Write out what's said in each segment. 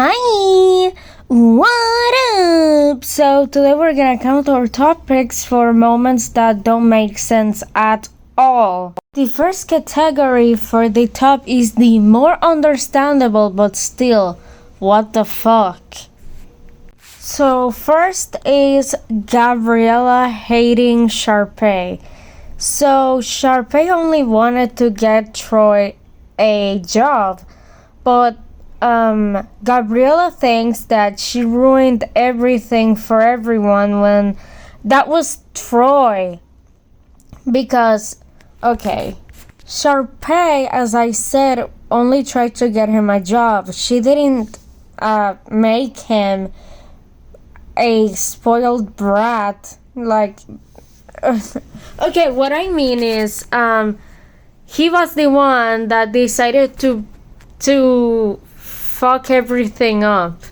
Hi! What up? So today we're gonna count our topics for moments that don't make sense at all. The first category for the top is the more understandable but still, what the fuck? So first is Gabriella hating Sharpay. So Sharpay only wanted to get Troy a job, but Gabriella thinks that she ruined everything for everyone when that was Troy. Because, okay, Sharpay, as I said, only tried to get him a job. She didn't make him a spoiled brat. Like, okay, what I mean is, he was the one that decided to fuck everything up,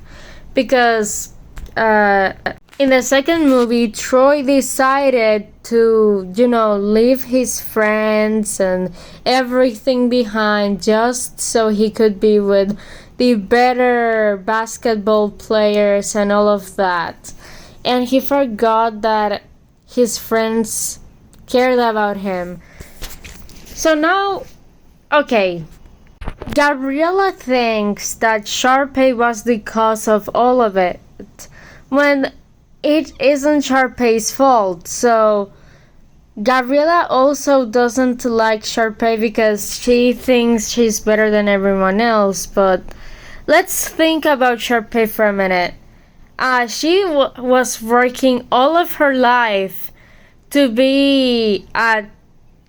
because in the second movie Troy decided to leave his friends and everything behind just so he could be with the better basketball players and all of that, and he forgot that his friends cared about him. So now, okay, Gabriella thinks that Sharpay was the cause of all of it, when it isn't Sharpay's fault. So Gabriella also doesn't like Sharpay because she thinks she's better than everyone else. But let's think about Sharpay for a minute. She was working all of her life to be a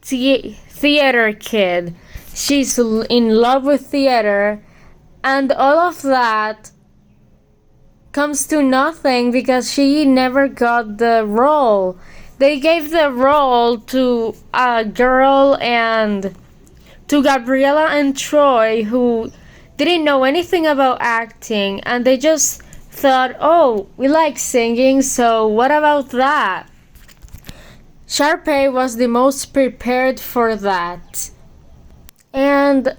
theater kid. She's in love with theater, and all of that comes to nothing because she never got the role. They gave the role to a girl and to Gabriella and Troy, who didn't know anything about acting, and they just thought, oh, we like singing, so what about that? Sharpay was the most prepared for that. And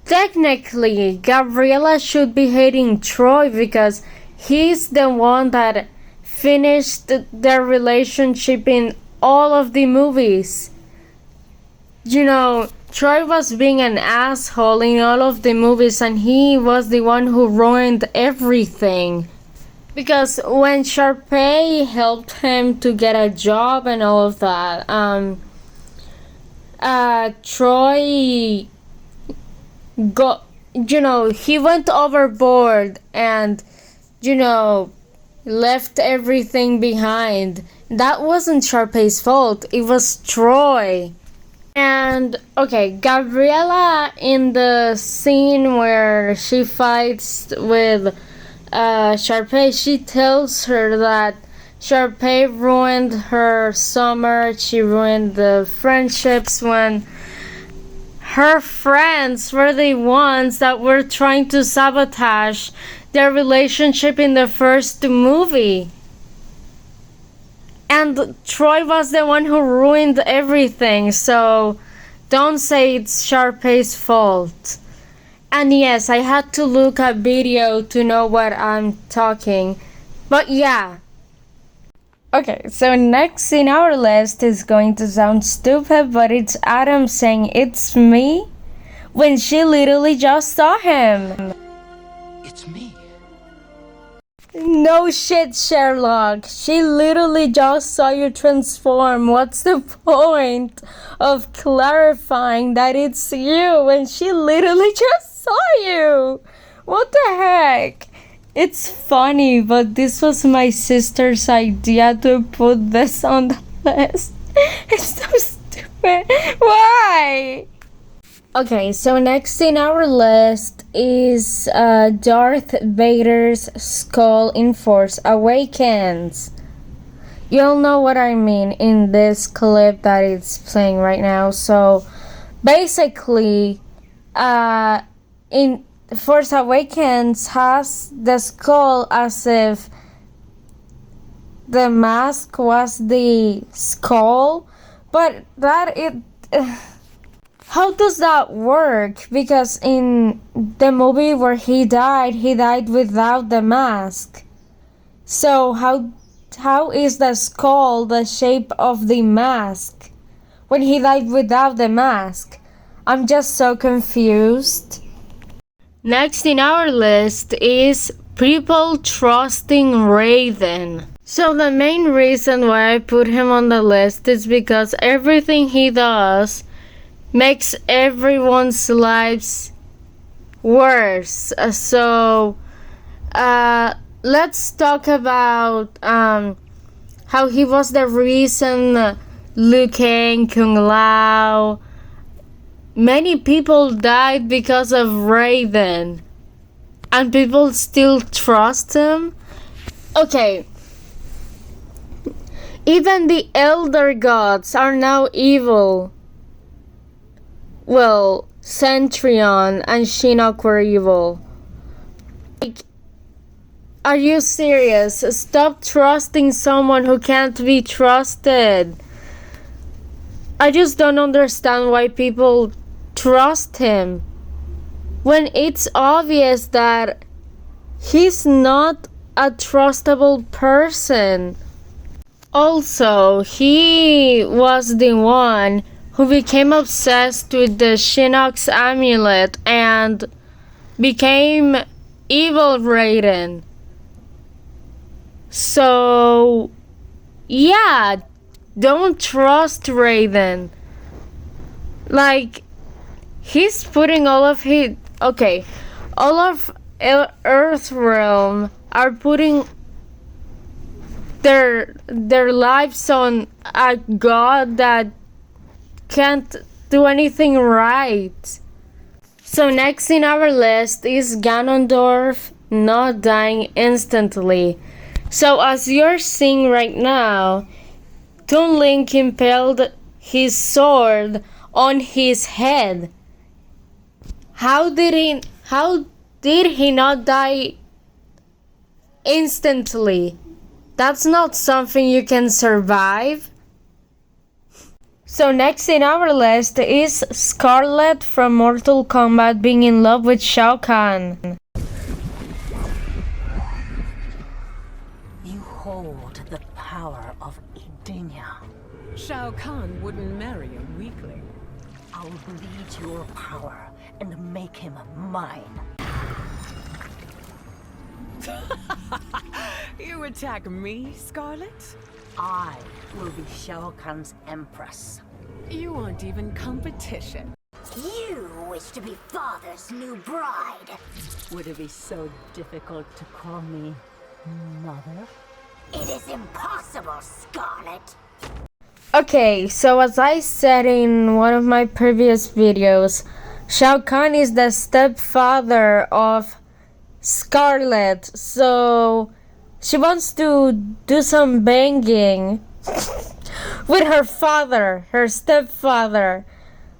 technically, Gabriella should be hating Troy because he's the one that finished their relationship in all of the movies. Troy was being an asshole in all of the movies, and he was the one who ruined everything. Because when Sharpay helped him to get a job and all of that, Troy he went overboard and, left everything behind. That wasn't Sharpay's fault, it was Troy. And, okay, Gabriella, in the scene where she fights with Sharpay, she tells her that Sharpay ruined her summer, she ruined the friendships, when her friends were the ones that were trying to sabotage their relationship in the first movie. And Troy was the one who ruined everything, so don't say it's Sharpay's fault. And yes, I had to look at video to know what I'm talking. But yeah. Okay, so next in our list is going to sound stupid, but it's Adam saying it's me when she literally just saw him. It's me. No shit, Sherlock. She literally just saw you transform. What's the point of clarifying that it's you when she literally just saw you? What the heck? It's funny, but this was my sister's idea to put this on the list. It's so stupid. Why? Okay, so next in our list is Darth Vader's skull in Force Awakens. You'll know what I mean in this clip that it's playing right now. So basically, in Force Awakens has the skull as if the mask was the skull, but that it How does that work? Because in the movie where he died without the mask. So how is the skull the shape of the mask when he died without the mask? I'm just so confused. Next in our list is people trusting Raiden. So the main reason why I put him on the list is because everything he does makes everyone's lives worse. Let's talk about how he was the reason Liu Kang, Kung Lao, many people died because of Raiden, and people still trust him. Okay, even the elder gods are now evil. Well, Centurion and Shinnok were evil. Like, are you serious? Stop trusting someone who can't be trusted. I just don't understand why people trust him when it's obvious that he's not a trustable person. Also, he was the one who became obsessed with the Shinnok's amulet and became evil Raiden. So, yeah, don't trust Raiden. Like, he's putting all of Earthrealm are putting their lives on a god that can't do anything right. So next in our list is Ganondorf not dying instantly. So as you're seeing right now, Toon Link impaled his sword on his head. How did he not die instantly? That's not something you can survive. So next in our list is Scarlet from Mortal Kombat being in love with Shao Kahn. You hold the power of Edenia. Shao Kahn wouldn't marry a weakling. I'll bleed your power and make him mine. You attack me, Scarlet? I will be Shao Kahn's empress. You aren't even competition. You wish to be father's new bride. Would it be so difficult to call me mother? It is impossible, Scarlet. Okay, so as I said in one of my previous videos, Shao Kahn is the stepfather of Scarlet, so she wants to do some banging with her father, her stepfather.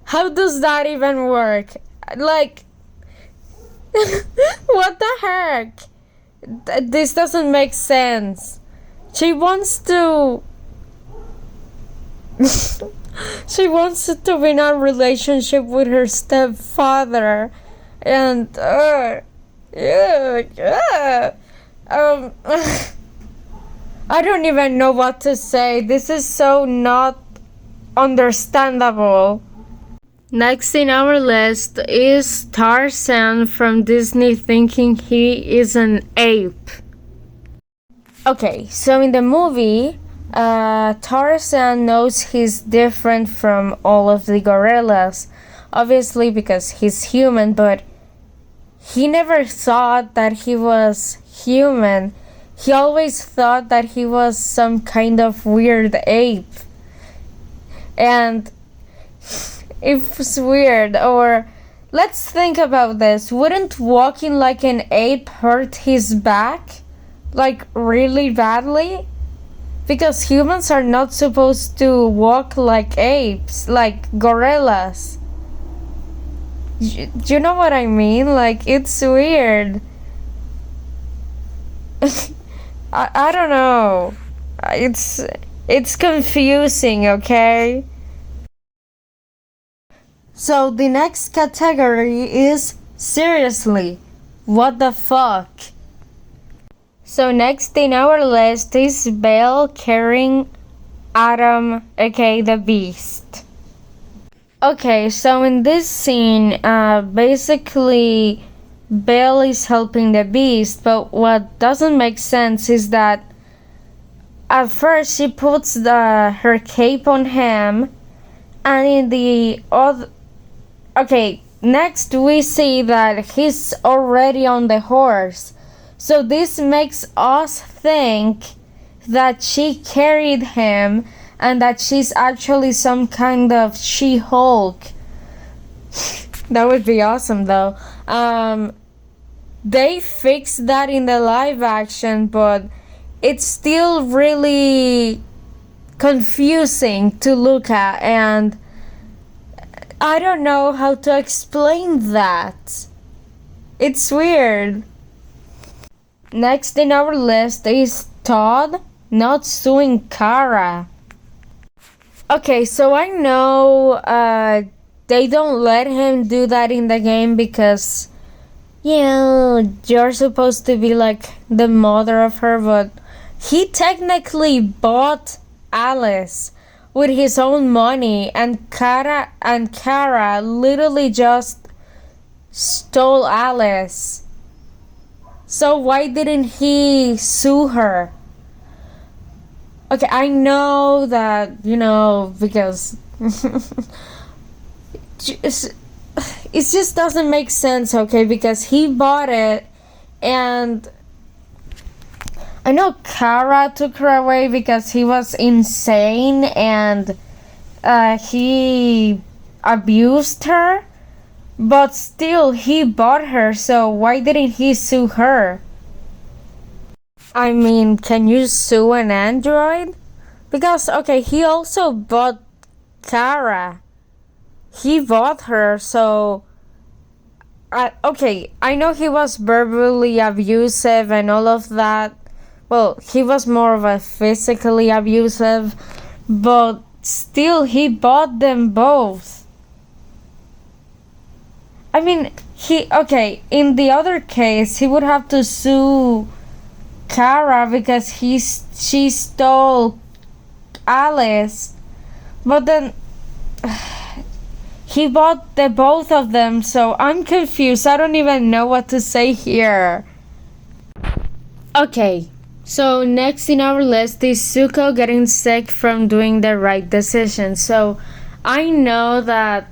How does that even work? Like, what the heck? This doesn't make sense. She wants to she wants to be in a relationship with her stepfather, and I don't even know what to say. This is so not understandable. Next in our list is Tarzan from Disney thinking he is an ape. Okay, so in the movie, Tarzan knows he's different from all of the gorillas, obviously because he's human, but he never thought that he was human. He always thought that he was some kind of weird ape. And it's weird. Or let's think about this. Wouldn't walking like an ape hurt his back? Like really badly? Because humans are not supposed to walk like apes, like gorillas. Do you know what I mean? Like, it's weird. I don't know. It's confusing, okay? So the next category is seriously, what the fuck? So next in our list is Belle carrying Adam, aka the Beast. Okay, so in this scene, basically Belle is helping the Beast, but what doesn't make sense is that at first she puts her cape on him, and in the other, okay, next we see that he's already on the horse. So this makes us think that she carried him and that she's actually some kind of She-Hulk. That would be awesome though. They fixed that in the live action, but it's still really confusing to look at, and I don't know how to explain that. It's weird. Next in our list is Todd not suing Kara. Okay, so I know they don't let him do that in the game because, you're supposed to be like the mother of her, but he technically bought Alice with his own money, and Kara literally just stole Alice. So why didn't he sue her? Okay, I know that, because it just doesn't make sense, okay? Because he bought it, and I know Kara took her away because he was insane and he abused her. But still, he bought her, so why didn't he sue her? I mean, can you sue an android? Because, okay, he also bought Kara. He bought her, so... okay, I know he was verbally abusive and all of that. Well, he was more of a physically abusive, but still, he bought them both. I mean, in the other case, he would have to sue Kara because she stole Alice. But then he bought the both of them, so I'm confused. I don't even know what to say here. Okay, so next in our list is Zuko getting sick from doing the right decision. So I know that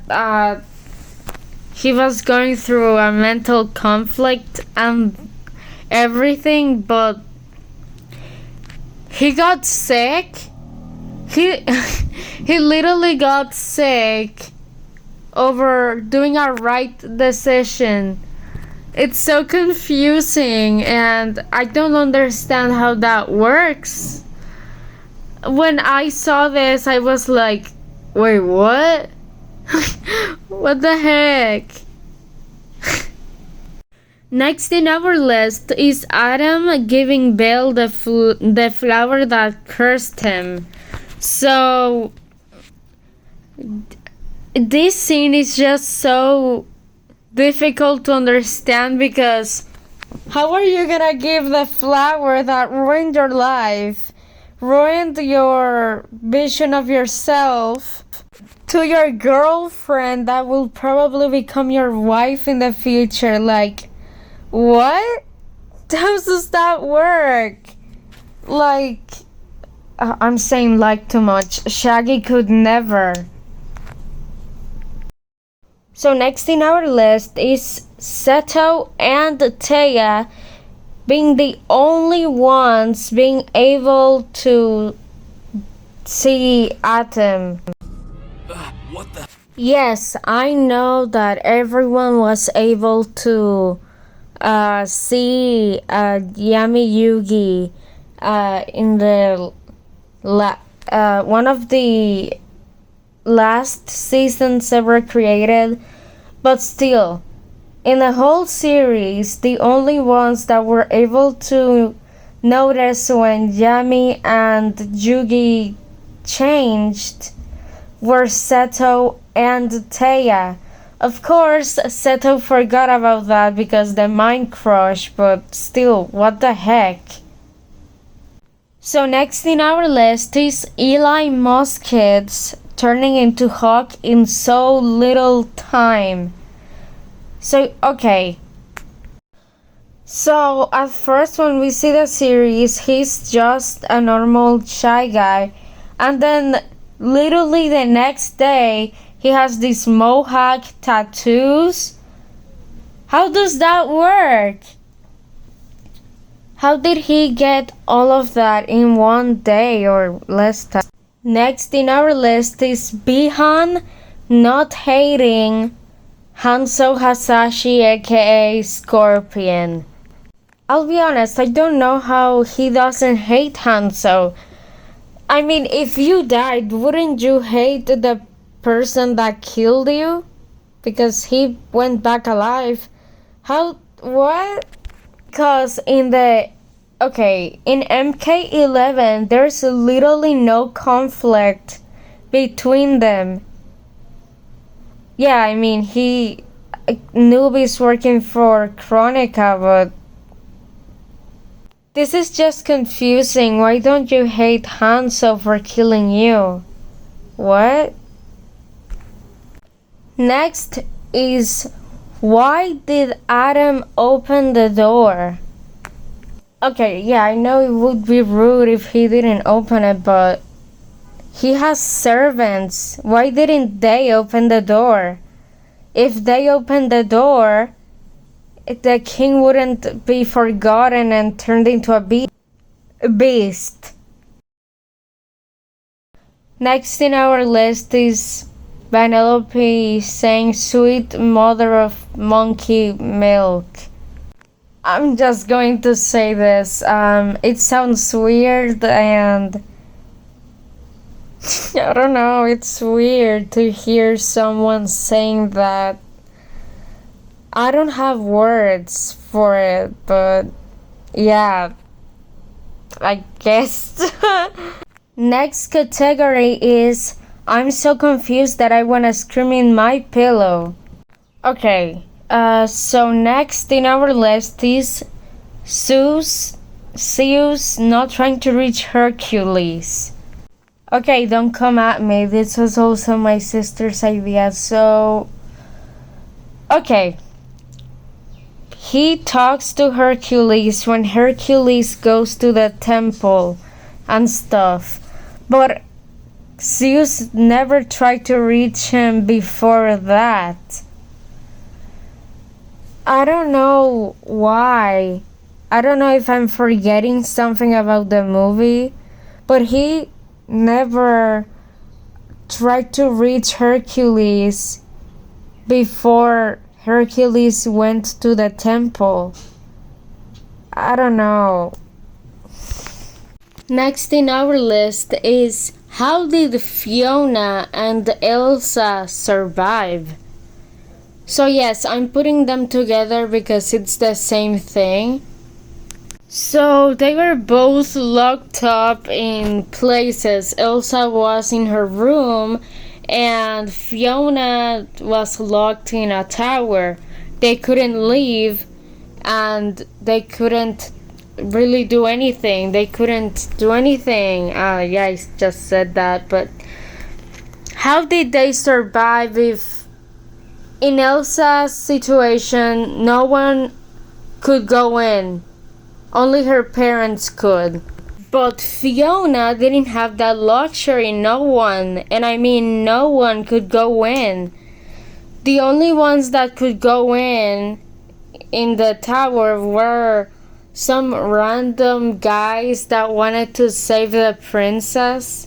he was going through a mental conflict and everything, but he got sick. He literally got sick over doing a right decision. It's so confusing, and I don't understand how that works. When I saw this, I was like, wait, what? What the heck? Next in our list is Adam giving Belle the flower that cursed him. So this scene is just so difficult to understand because how are you gonna give the flower that ruined your life, ruined your vision of yourself, to your girlfriend that will probably become your wife in the future? Like, what? How does that work? Like, I'm saying like too much. Shaggy could never. So next in our list is Seto and Taya being the only ones being able to see Atom. What the? Yes, I know that everyone was able to see Yami Yugi in the one of the last seasons ever created, but still, in the whole series, the only ones that were able to notice when Yami and Yugi changed were Seto and Taya. Of course, Seto forgot about that because the mind crush, but still, what the heck? So next in our list is Eli Muskets turning into Hawk in so little time. So, okay. So, at first, when we see the series, he's just a normal shy guy. And then, literally the next day, he has these mohawk tattoos. How does that work? How did he get all of that in one day or less time? Next in our list is Bihan not hating Hanzo Hasashi aka Scorpion. I'll be honest, I don't know how he doesn't hate Hanzo. I mean, if you died, wouldn't you hate the person that killed you? Because he went back alive. How? What? Because in MK11, there's literally no conflict between them. Yeah, I mean, Noobie's working for Chronica, but this is just confusing. Why don't you hate Hanzo for killing you? What? Next is, why did Adam open the door? Okay, yeah, I know it would be rude if he didn't open it, but he has servants. Why didn't they open the door? If they opened the door, the king wouldn't be forgotten and turned into a beast. Next in our list is Vanellope saying sweet mother of monkey milk. I'm just going to say this. It sounds weird and I don't know, it's weird to hear someone saying that. I don't have words for it, but yeah, I guess. Next category is I'm so confused that I wanna scream in my pillow. Okay, so next in our list is Zeus not trying to reach Hercules. Okay, don't come at me. This was also my sister's idea, so okay. He talks to Hercules when Hercules goes to the temple and stuff. But Zeus never tried to reach him before that. I don't know why. I don't know if I'm forgetting something about the movie, but he never tried to reach Hercules before Hercules went to the temple. I don't know. Next in our list is how did Fiona and Elsa survive? So yes, I'm putting them together because it's the same thing. So they were both locked up in places. Elsa was in her room and Fiona was locked in a tower. They couldn't leave and they couldn't really do anything. Yeah, I just said that, but how did they survive if in Elsa's situation no one could go in? Only her parents could. But Fiona didn't have that luxury. No one could go in. The only ones that could go in the tower were some random guys that wanted to save the princess.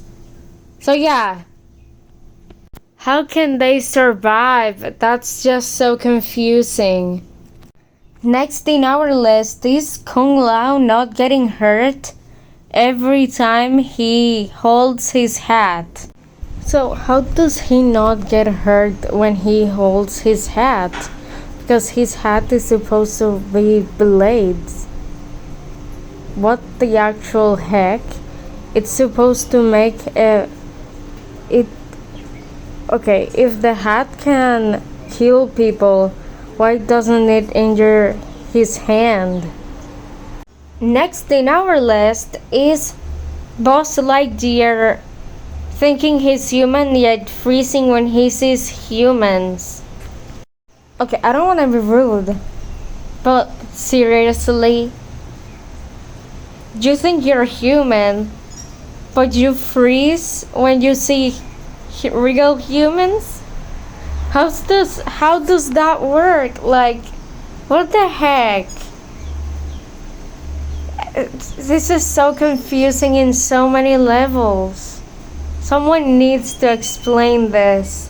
So yeah. How can they survive? That's just so confusing. Next in our list is Kung Lao not getting hurt every time he holds his hat. So how does he not get hurt when he holds his hat? Because his hat is supposed to be blades. What the actual heck? It's supposed to make Okay, if the hat can kill people, why doesn't it injure his hand? Next in our list is Buzz Lightyear thinking he's human yet freezing when he sees humans. Okay, I don't want to be rude, but seriously, do you think you're human, but you freeze when you see real humans? How does that work? Like, what the heck? This is so confusing in so many levels. Someone needs to explain this.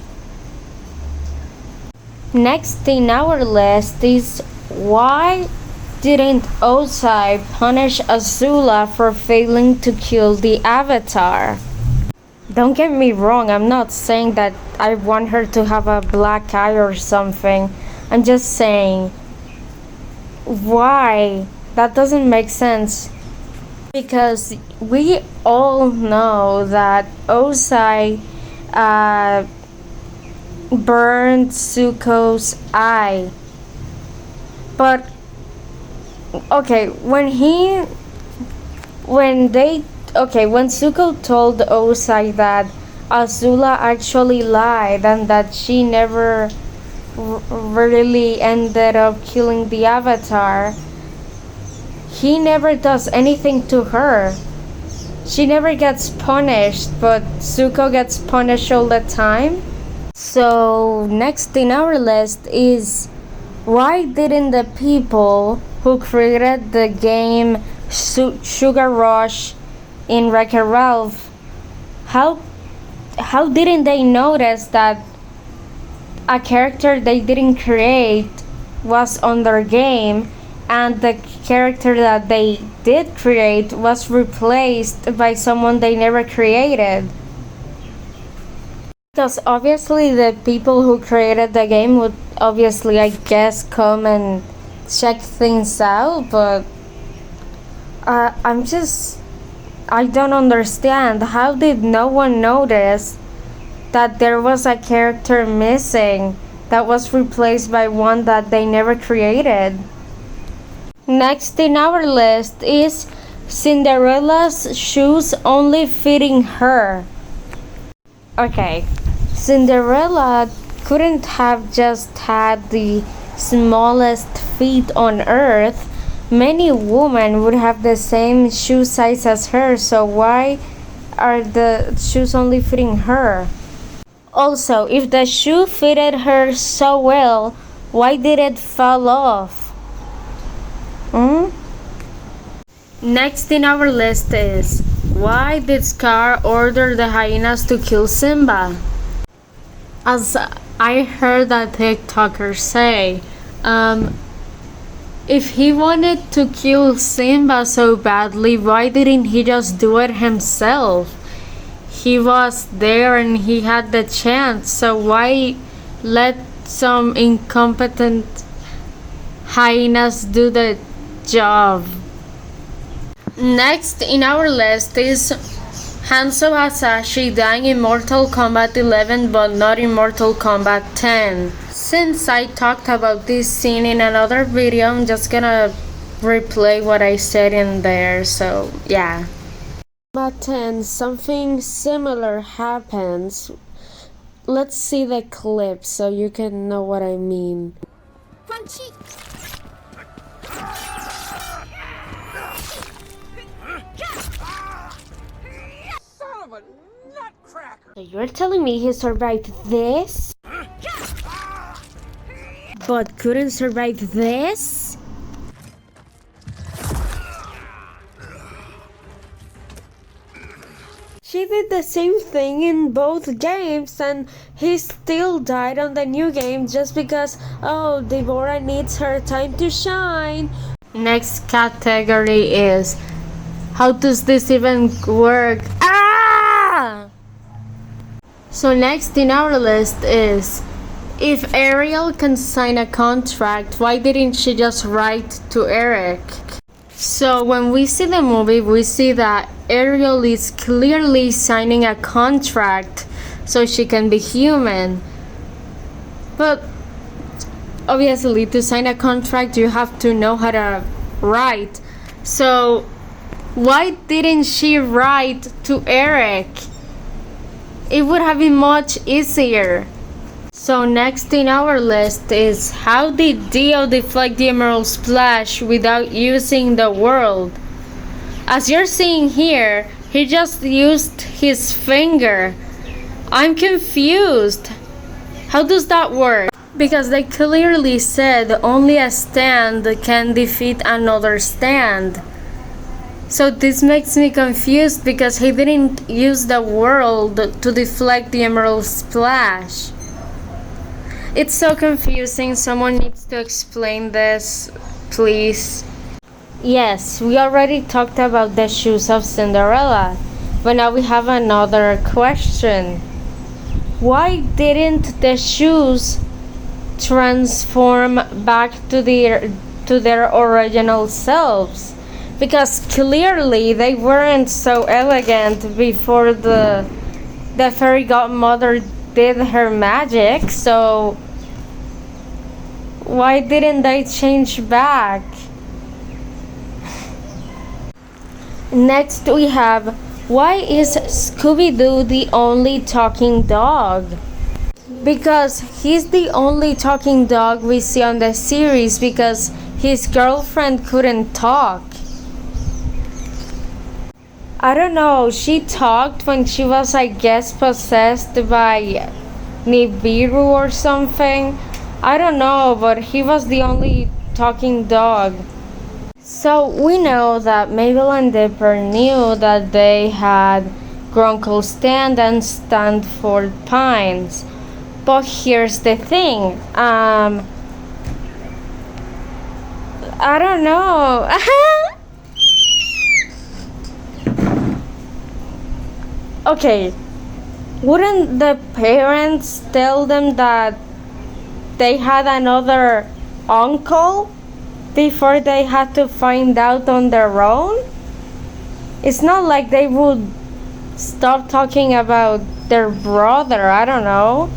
Next in our list is why didn't Ozai punish Azula for failing to kill the Avatar? Don't get me wrong, I'm not saying that I want her to have a black eye or something. I'm just saying, why? That doesn't make sense. Because we all know that Ozai burned Zuko's eye. But okay, when Zuko told Ozai that Azula actually lied and that she never really ended up killing the Avatar, he never does anything to her. She never gets punished, but Zuko gets punished all the time. So next in our list is why didn't the people who created the game Sugar Rush in Wreck-It Ralph, how didn't they notice that a character they didn't create was on their game and the character that they did create was replaced by someone they never created? Because obviously the people who created the game would obviously, I guess, come and check things out, but I don't understand. How did no one notice that there was a character missing that was replaced by one that they never created? Next in our list is Cinderella's shoes only fitting her. Okay, Cinderella couldn't have just had the smallest feet on earth. Many women would have the same shoe size as her, so why are the shoes only fitting her? Also, if the shoe fitted her so well, why did it fall off? Next in our list is why did Scar order the hyenas to kill Simba? As I heard a TikToker say, if he wanted to kill Simba so badly, why didn't he just do it himself? He was there and he had the chance, so why let some incompetent hyenas do the job? Next in our list is Hanzo Hasashi dying in Mortal Kombat 11 but not in Mortal Kombat 10. Since I talked about this scene in another video, I'm just gonna replay what I said in there, so yeah. But 10, something similar happens. Let's see the clip so you can know what I mean. Crunchy. Son of a nutcracker! So you're telling me he survived this, but couldn't survive this? She did the same thing in both games and he still died on the new game just because, oh, Deborah needs her time to shine. Next category is, how does this even work? Ah! So next in our list is, if Ariel can sign a contract, why didn't she just write to Eric? So when we see the movie, we see that Ariel is clearly signing a contract so she can be human. But obviously, to sign a contract, you have to know how to write. So why didn't she write to Eric? It would have been much easier. So next in our list is, how did Dio deflect the Emerald Splash without using the world? As you're seeing here, he just used his finger. I'm confused. How does that work? Because they clearly said only a stand can defeat another stand. So this makes me confused because he didn't use the world to deflect the Emerald Splash. It's so confusing. Someone needs to explain this, please. Yes, we already talked about the shoes of Cinderella, but now we have another question. Why didn't the shoes transform back to their original selves? Because clearly they weren't so elegant before the fairy godmother did her magic, so why didn't they change back? Next we have, why is Scooby-Doo the only talking dog? Because he's the only talking dog we see on the series because his girlfriend couldn't talk. I don't know, she talked when she was, I guess, possessed by Nibiru or something. I don't know, but he was the only talking dog. So we know that Mabel and Dipper knew that they had Grunkle Stand and Stanford Pines. But here's the thing, I don't know. Okay, wouldn't the parents tell them that they had another uncle before they had to find out on their own? It's not like they would stop talking about their brother, I don't know.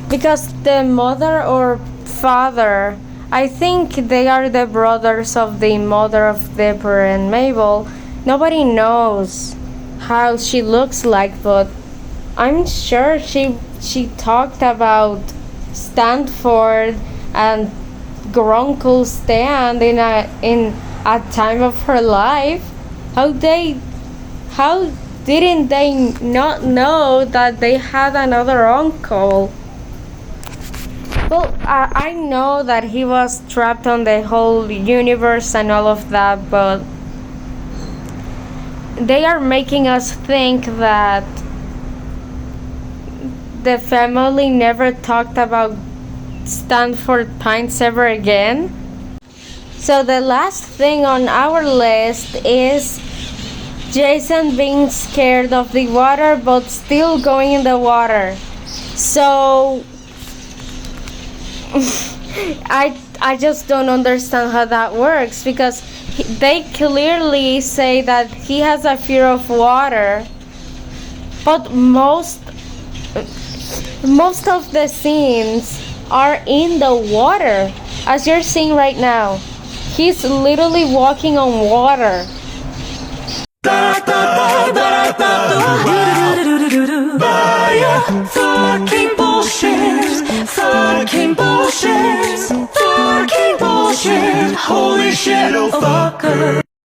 Because the mother or father, I think they are the brothers of the mother of Dipper and Mabel. Nobody knows how she looks like, but I'm sure she talked about Stanford and Grunkle Stan in a time of her life. How didn't they not know that they had another uncle? Well, I know that he was trapped on the whole universe and all of that, but they are making us think that the family never talked about Stanford Pines ever again. So the last thing on our list is Jason being scared of the water but still going in the water. So I just don't understand how that works, because they clearly say that he has a fear of water, but most of the scenes are in the water. As you're seeing right now, he's literally walking on water. Fucking bullshit, fucking bullshit, fucking bullshit, holy shit, oh fucker.